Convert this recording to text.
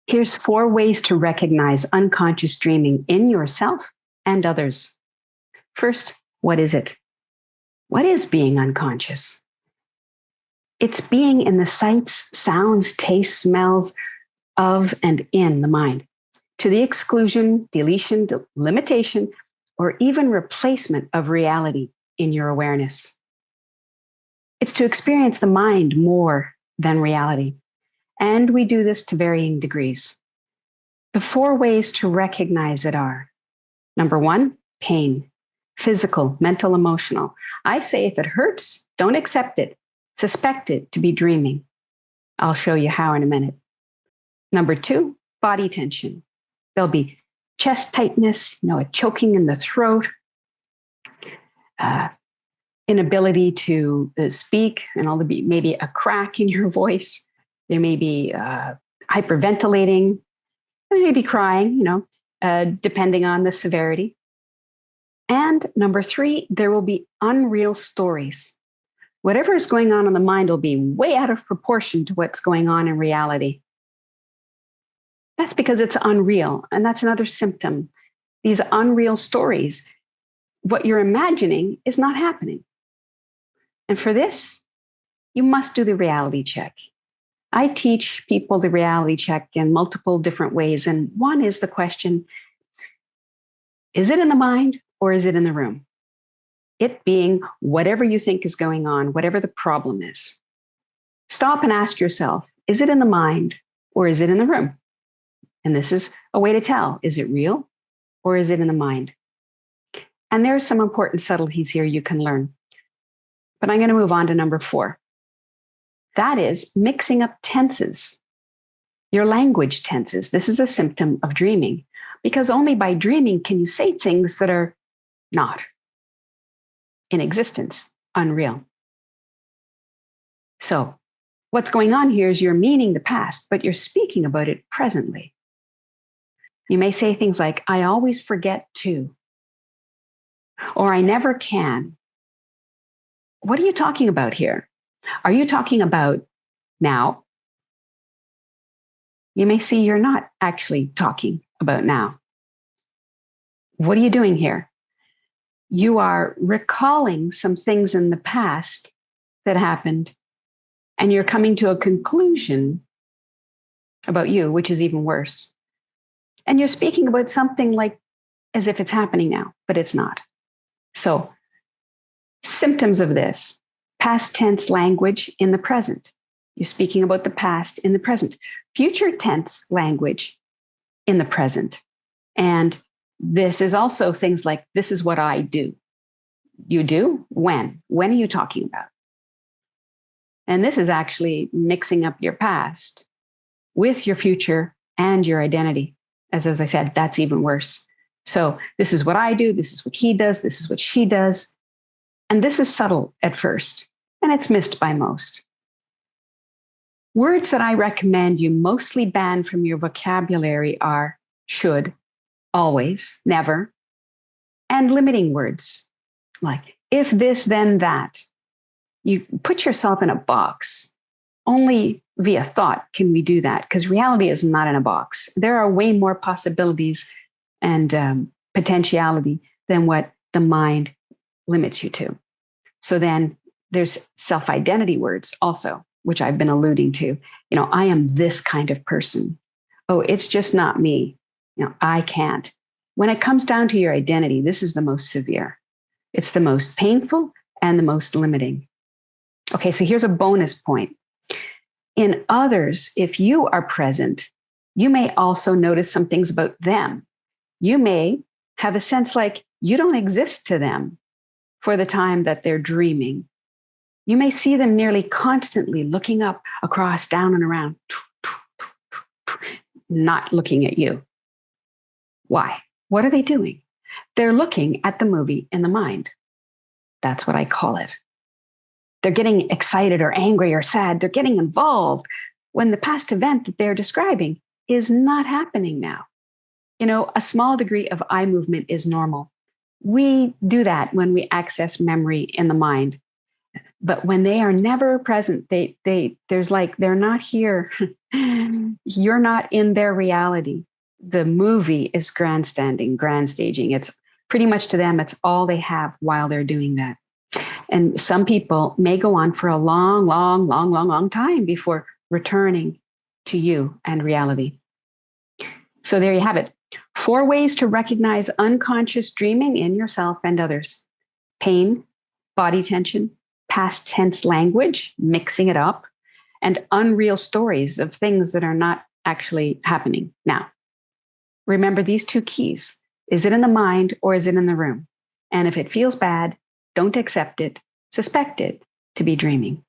Here's 4 ways to recognize unconscious dreaming in yourself and others. First, what is it? What is being unconscious? It's being in the sights, sounds, tastes, smells of and in the mind, to the exclusion, deletion, limitation, or even replacement of reality in your awareness. It's to experience the mind more than reality. And we do this to varying degrees. The 4 ways to recognize it are: number 1, pain, physical, mental, emotional. I say if it hurts, don't accept it. Suspect it to be dreaming. I'll show you how in a minute. Number 2, body tension. There'll be chest tightness, a choking in the throat, inability to speak, and there'll be maybe a crack in your voice. There may be hyperventilating. There may be crying, depending on the severity. And number 3, there will be unreal stories. Whatever is going on in the mind will be way out of proportion to what's going on in reality. That's because it's unreal. And that's another symptom. These unreal stories, what you're imagining is not happening. And for this, you must do the reality check. I teach people the reality check in multiple different ways. And one is the question, is it in the mind or is it in the room? It being whatever you think is going on, whatever the problem is. Stop and ask yourself, is it in the mind or is it in the room? And this is a way to tell, is it real or is it in the mind? And there's some important subtleties here you can learn. But I'm going to move on to number 4. That is mixing up tenses, your language tenses. This is a symptom of dreaming, because only by dreaming can you say things that are not in existence, unreal. So what's going on here is you're meaning the past, but you're speaking about it presently. You may say things like, I always forget to, or I never can. What are you talking about here? Are you talking about now? You may see you're not actually talking about now. What are you doing here? You are recalling some things in the past that happened, and you're coming to a conclusion about you, which is even worse. And you're speaking about something like as if it's happening now, but it's not. So, symptoms of this: past tense language in the present. You're speaking about the past in the present. Future tense language in the present. And this is also things like, this is what I do. You do? When? When are you talking about? And this is actually mixing up your past with your future and your identity. As I said, that's even worse. So this is what I do. This is what he does. This is what she does. And this is subtle at first, and it's missed by most. Words that I recommend you mostly ban from your vocabulary are should, always, never, and limiting words like if this, then that. You put yourself in a box. Only via thought can we do that, because reality is not in a box. There are way more possibilities and potentiality than what the mind limits you to. So then there's self-identity words also, which I've been alluding to. I am this kind of person. Oh, it's just not me. I can't. When it comes down to your identity, this is the most severe. It's the most painful and the most limiting. Okay, so here's a bonus point. In others, if you are present, you may also notice some things about them. You may have a sense like you don't exist to them for the time that they're dreaming. You may see them nearly constantly looking up, across, down, and around, not looking at you. Why? What are they doing? They're looking at the movie in the mind. That's what I call it. They're getting excited or angry or sad. They're getting involved when the past event that they're describing is not happening now. A small degree of eye movement is normal. We do that when we access memory in the mind. But when they are never present, they're not here. You're not in their reality. The movie is grand staging. It's pretty much to them, it's all they have while they're doing that. And some people may go on for a long time before returning to you and reality. So there you have it. 4 ways to recognize unconscious dreaming in yourself and others: pain, body tension, past tense language, mixing it up, and unreal stories of things that are not actually happening. Now, remember these 2 keys. Is it in the mind or is it in the room? And if it feels bad, don't accept it, suspect it to be dreaming.